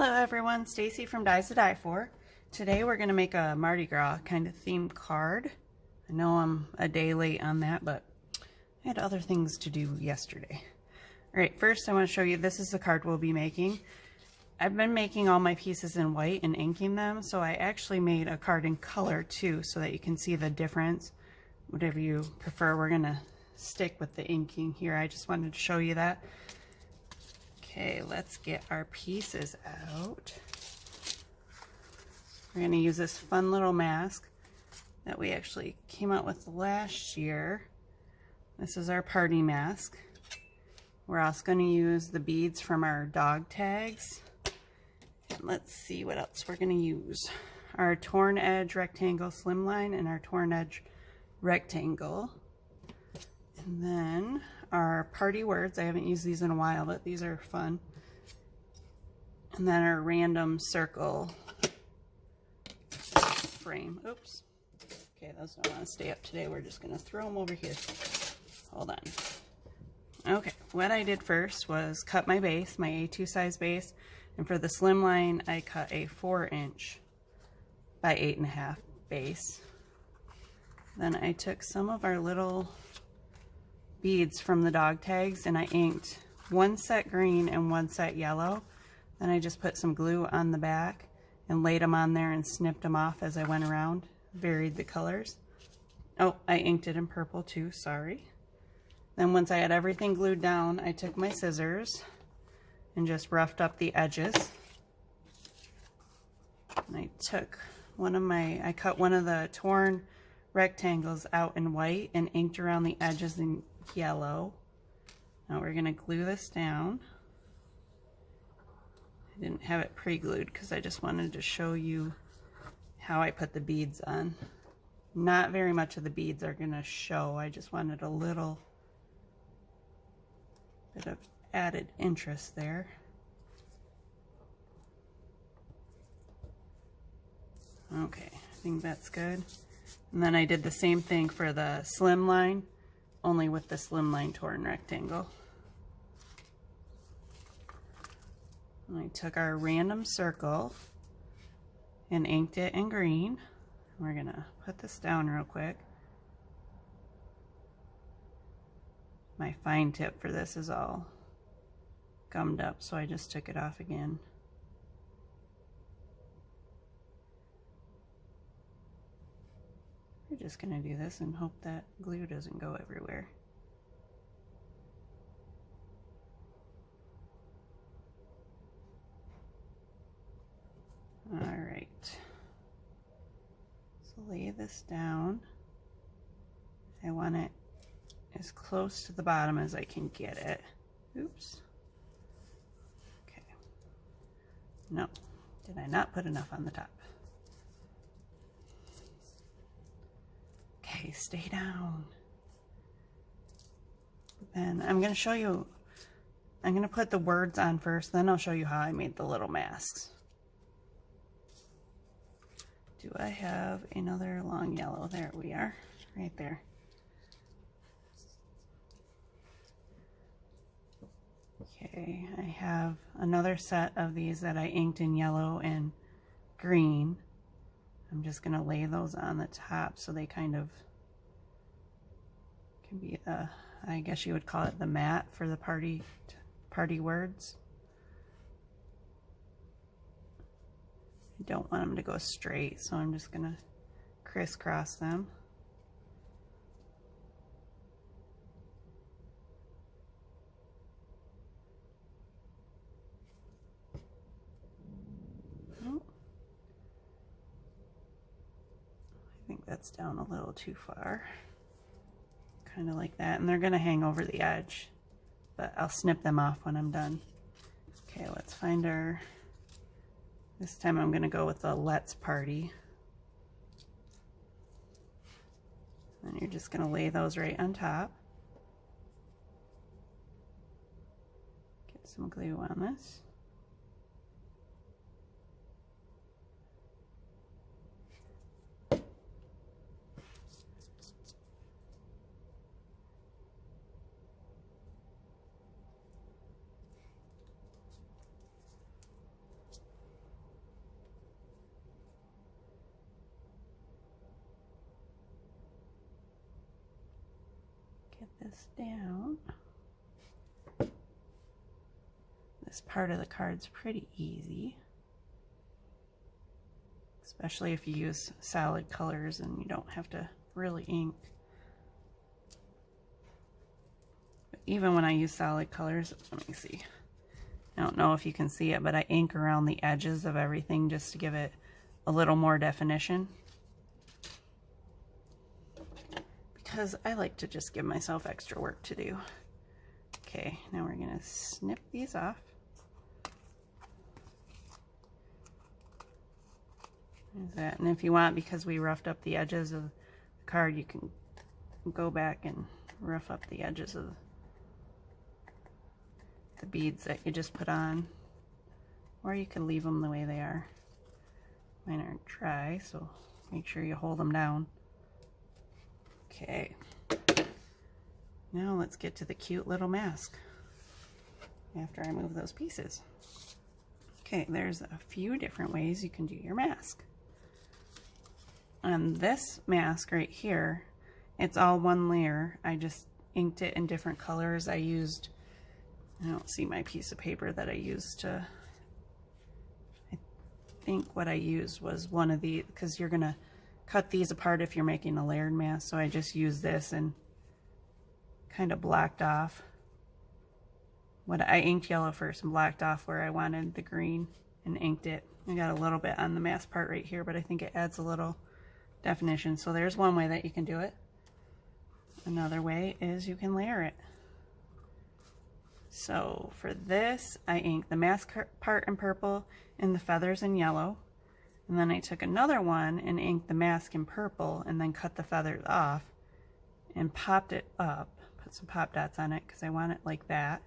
Hello everyone, Stacy from Dies to Die For. Today we're going to make a Mardi Gras kind of themed card. I know I'm a day late on that, but I had other things to do yesterday. Alright, first I want to show you, this is the card we'll be making. I've been making all my pieces in white and inking them, so I actually made a card in color too, so that you can see the difference. Whatever you prefer, we're going to stick with the inking here. I just wanted to show you that. Okay, let's get our pieces out. We're going to use this fun little mask that we actually came out with last year. This is our party mask. We're also going to use the beads from our dog tags. And let's see what else we're going to use. Our torn edge rectangle slimline and our torn edge rectangle. And then our party words. I haven't used these in a while, but these are fun. And then our random circle frame. Oops. Okay, those don't want to stay up today. We're just going to throw them over here. Hold on. Okay, what I did first was cut my base, my A2 size base. And for the slimline, I cut a 4" by 8.5 base. Then I took some of our little beads from the dog tags and I inked one set green and one set yellow. Then I just put some glue on the back and laid them on there and snipped them off as I went around, varied the colors. Oh, I inked it in purple too, sorry. Then once I had everything glued down, I took my scissors and just roughed up the edges. And I took I cut one of the torn rectangles out in white and inked around the edges in yellow. Now we're going to glue this down. I didn't have it pre-glued because I just wanted to show you how I put the beads on. Not very much of the beads are going to show. I just wanted a little bit of added interest there. Okay, I think that's good. And then I did the same thing for the slimline, only with the slimline torn rectangle. And I took our random circle and inked it in green. We're gonna put this down real quick. My fine tip for this is all gummed up, so I just took it off again. We're just gonna do this and hope that glue doesn't go everywhere. All right, so lay this down. I want it as close to the bottom as I can get it. Oops. Okay. No, did I not put enough on the top? Okay, stay down. Then I'm going to show you, I'm going to put the words on first, then I'll show you how I made the little masks. Do I have another long yellow? There we are, right there. Okay, I have another set of these that I inked in yellow and green. I'm just going to lay those on the top so they kind of can be the, I guess you would call it the mat for the party words. I don't want them to go straight, so I'm just going to crisscross them. Oh. I think that's down a little too far. Kind of like that, and they're going to hang over the edge, but I'll snip them off when I'm done. Okay, let's find our, this time I'm going to go with the Let's Party. And you're just going to lay those right on top. Get some glue on this. this down. This part of the card's pretty easy, especially if you use solid colors and you don't have to really ink. But even when I use solid colors, let me see. I don't know if you can see it, but I ink around the edges of everything just to give it a little more definition. Because I like to just give myself extra work to do. Okay, now we're going to snip these off. There's that. And if you want, because we roughed up the edges of the card, you can go back and rough up the edges of the beads that you just put on. Or you can leave them the way they are. Mine aren't dry, so make sure you hold them down. Okay. Now let's get to the cute little mask after I move those pieces. Okay, there's a few different ways you can do your mask. On this mask right here, it's all one layer. I just inked it in different colors. I don't see my piece of paper that I used to, I think what I used was one of these, because you're gonna cut these apart if you're making a layered mask. So I just used this and kind of blocked off. I inked yellow first and blocked off where I wanted the green and inked it. I got a little bit on the mask part right here, but I think it adds a little definition. So there's one way that you can do it. Another way is you can layer it. So for this, I inked the mask part in purple and the feathers in yellow. And then I took another one and inked the mask in purple and then cut the feathers off and popped it up. Put some pop dots on it because I want it like that.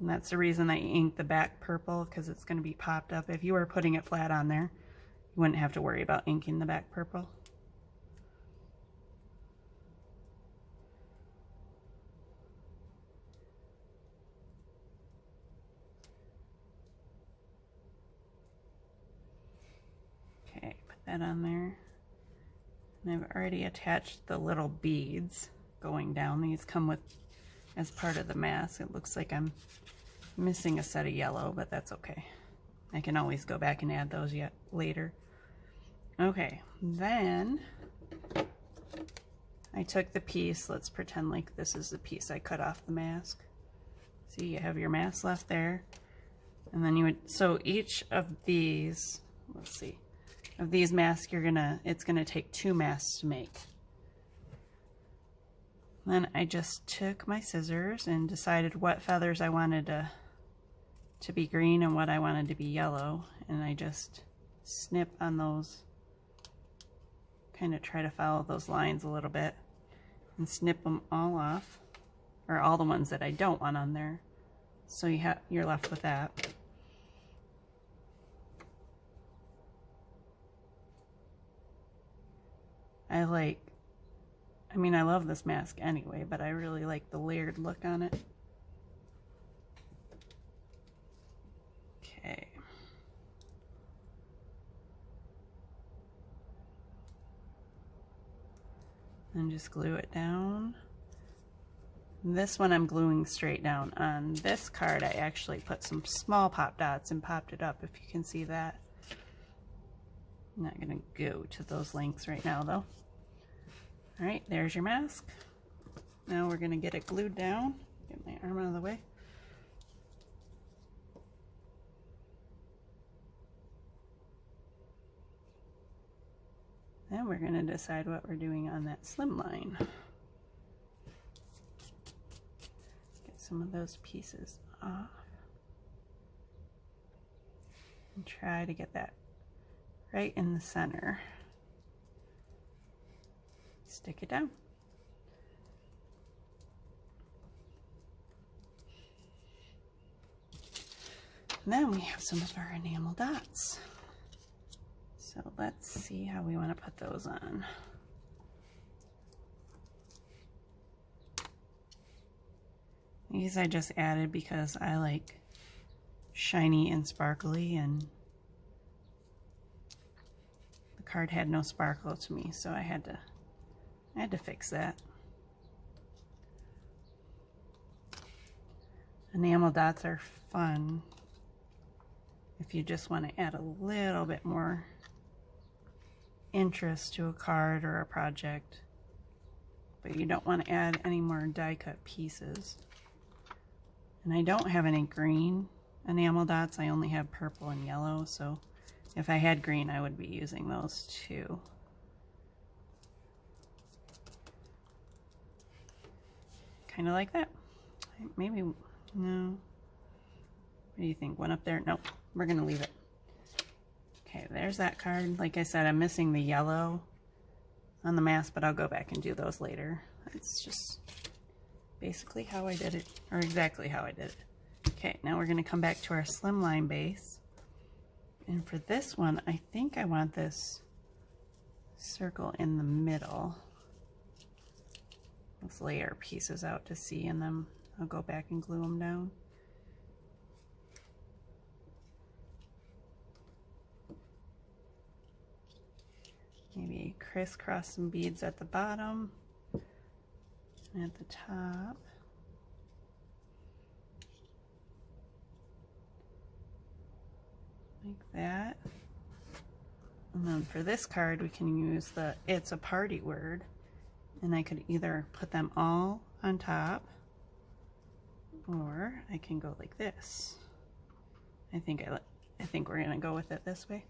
And that's the reason I inked the back purple, because it's going to be popped up. If you were putting it flat on there, you wouldn't have to worry about inking the back purple. Okay, put that on there. And I've already attached the little beads going down. These come with as part of the mask. It looks like I'm missing a set of yellow, but that's okay. I can always go back and add those yet later. Okay, then I took the piece. Let's pretend like this is the piece I cut off the mask. See, you have your mask left there. And then you would, so each of these, let's see, of these masks, it's gonna take 2 masks to make. Then I just took my scissors and decided what feathers I wanted to be green and what I wanted to be yellow. And I just snip on those, kind of try to follow those lines a little bit and snip them all off, or all the ones that I don't want on there. So you're left with that. I love this mask anyway, but I really like the layered look on it. Okay. And just glue it down. This one I'm gluing straight down. On this card, I actually put some small pop dots and popped it up, if you can see that. I'm not gonna go to those lengths right now though. All right, there's your mask. Now we're gonna get it glued down. Get my arm out of the way. Then we're gonna decide what we're doing on that slimline. Get some of those pieces off. And try to get that right in the center. Stick it down. And then we have some of our enamel dots. So let's see how we want to put those on. These I just added because I like shiny and sparkly, and the card had no sparkle to me, so I had to fix that. Enamel dots are fun if you just want to add a little bit more interest to a card or a project, but you don't want to add any more die cut pieces. And I don't have any green enamel dots. I only have purple and yellow, so if I had green I would be using those too. Kind of like that. Maybe, no. What do you think? One up there? Nope, we're gonna leave it. Okay, there's that card. Like I said, I'm missing the yellow on the mask, but I'll go back and do those later. It's just basically how I did it, or exactly how I did it. Okay, now we're gonna come back to our slimline base. And for this one, I think I want this circle in the middle. Let's lay our pieces out to see, and then I'll go back and glue them down. Maybe crisscross some beads at the bottom and at the top. Like that. And then for this card, we can use the "It's a Party" word. And I could either put them all on top, or I can go like this. I think we're gonna go with it this way.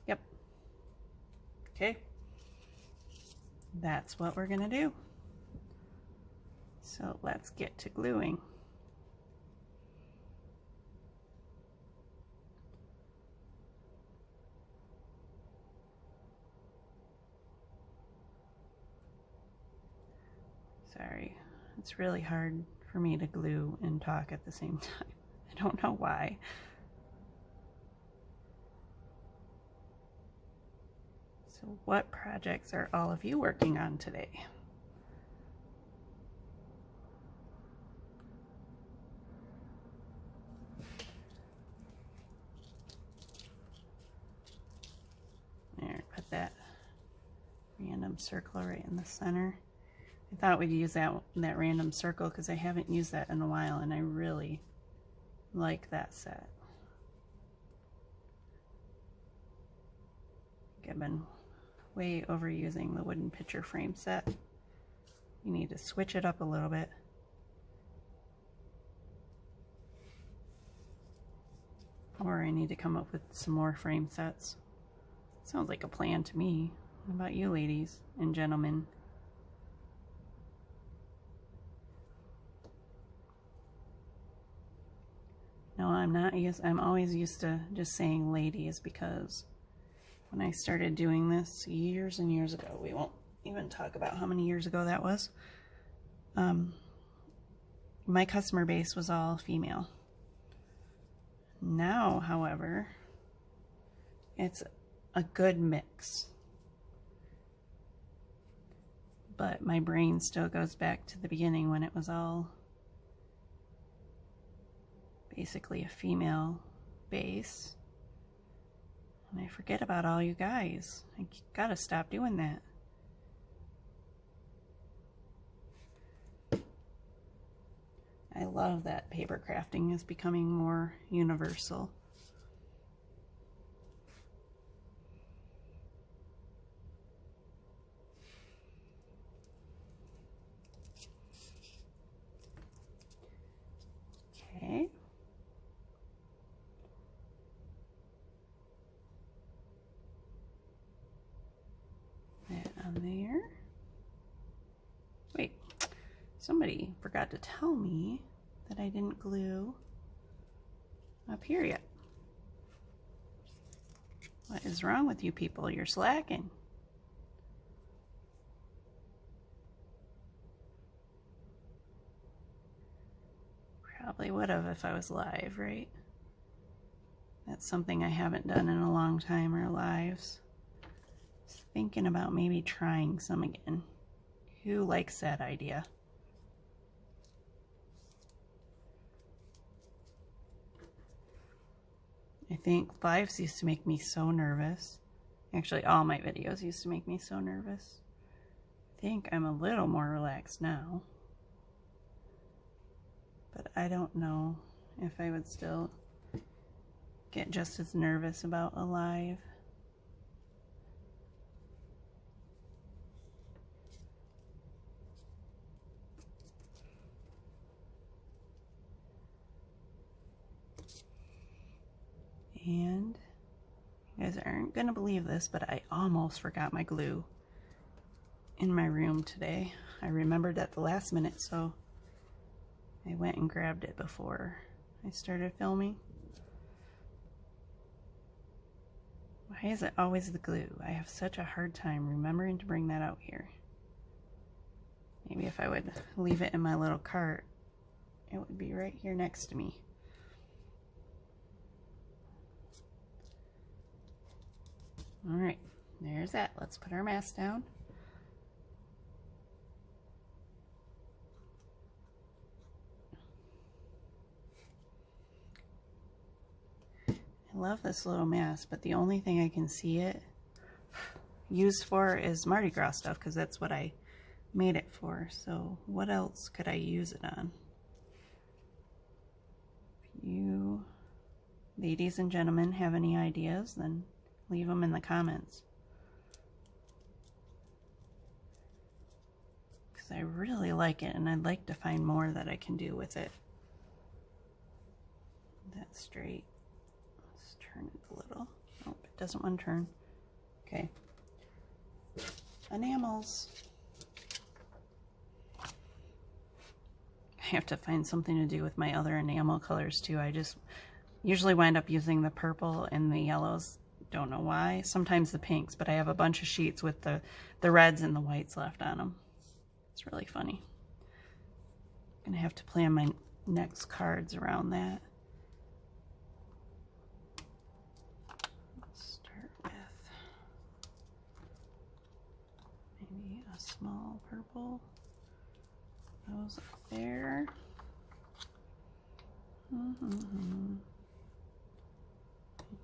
Yep. Okay. That's what we're gonna do. So let's get to gluing. Sorry, it's really hard for me to glue and talk at the same time. I don't know why. So what projects are all of you working on today? There, put that random circle right in the center. I thought we'd use that random circle because I haven't used that in a while, and I really like that set. I've been way overusing the wooden picture frame set. You need to switch it up a little bit. Or I need to come up with some more frame sets. Sounds like a plan to me. What about you ladies and gentlemen? No, I'm not used. I'm always used to just saying ladies, because when I started doing this years and years ago, we won't even talk about how many years ago that was, my customer base was all female. Now, however, it's a good mix. But my brain still goes back to the beginning when it was all basically a female base. And I forget about all you guys. I gotta stop doing that. I love that paper crafting is becoming more universal. Okay. That on there. Wait, somebody forgot to tell me that I didn't glue up here yet. What is wrong with you people? You're slacking. Probably would have if I was live, right? That's something I haven't done in a long time, or lives. Just thinking about maybe trying some again. Who likes that idea? I think lives used to make me so nervous. Actually, all my videos used to make me so nervous. I think I'm a little more relaxed now. but I don't know if I would still get just as nervous about Alive. And you guys aren't gonna believe this, but I almost forgot my glue in my room today. I remembered at the last minute, so I went and grabbed it before I started filming. Why is it always the glue? I have such a hard time remembering to bring that out here. Maybe if I would leave it in my little cart, it would be right here next to me. All right, there's that. Let's put our mask down. I love this little mask, but the only thing I can see it used for is Mardi Gras stuff, because that's what I made it for. So what else could I use it on? If you ladies and gentlemen have any ideas, then leave them in the comments, because I really like it and I'd like to find more that I can do with it. That's straight. Let's turn it a little. Nope, it doesn't want to turn. Okay. Enamels. I have to find something to do with my other enamel colors too. I just usually wind up using the purple and the yellows. Don't know why. Sometimes the pinks, but I have a bunch of sheets with the reds and the whites left on them. It's really funny. I'm gonna have to plan my next cards around that. Let's start with maybe a small purple. Those up there.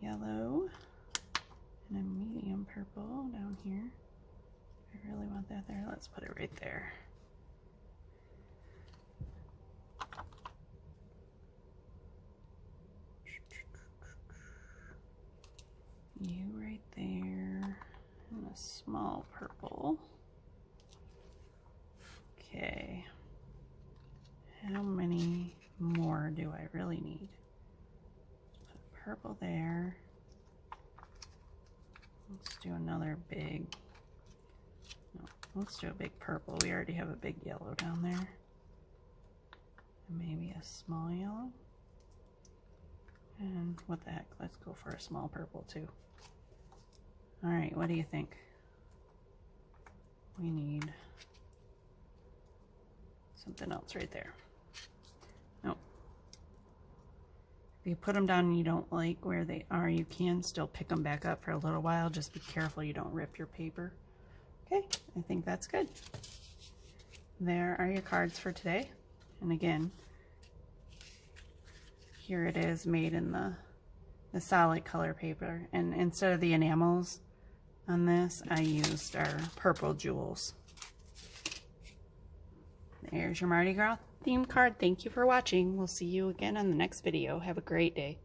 Yellow. And a medium purple down here. I really want that there. Let's put it right there. You right there. And a small purple. Okay. How many more do I really need? Put purple there. Let's do another big, no, let's do a big purple. We already have a big yellow down there. And maybe a small yellow. And what the heck, let's go for a small purple too. All right, what do you think? We need something else right there. Nope. If you put them down and you don't like where they are, you can still pick them back up for a little while. Just be careful you don't rip your paper. Okay, I think that's good. There are your cards for today. And again, here it is made in the solid color paper. And instead of the enamels on this, I used our purple jewels. There's your Mardi Gras theme card. Thank you for watching. We'll see you again on the next video. Have a great day.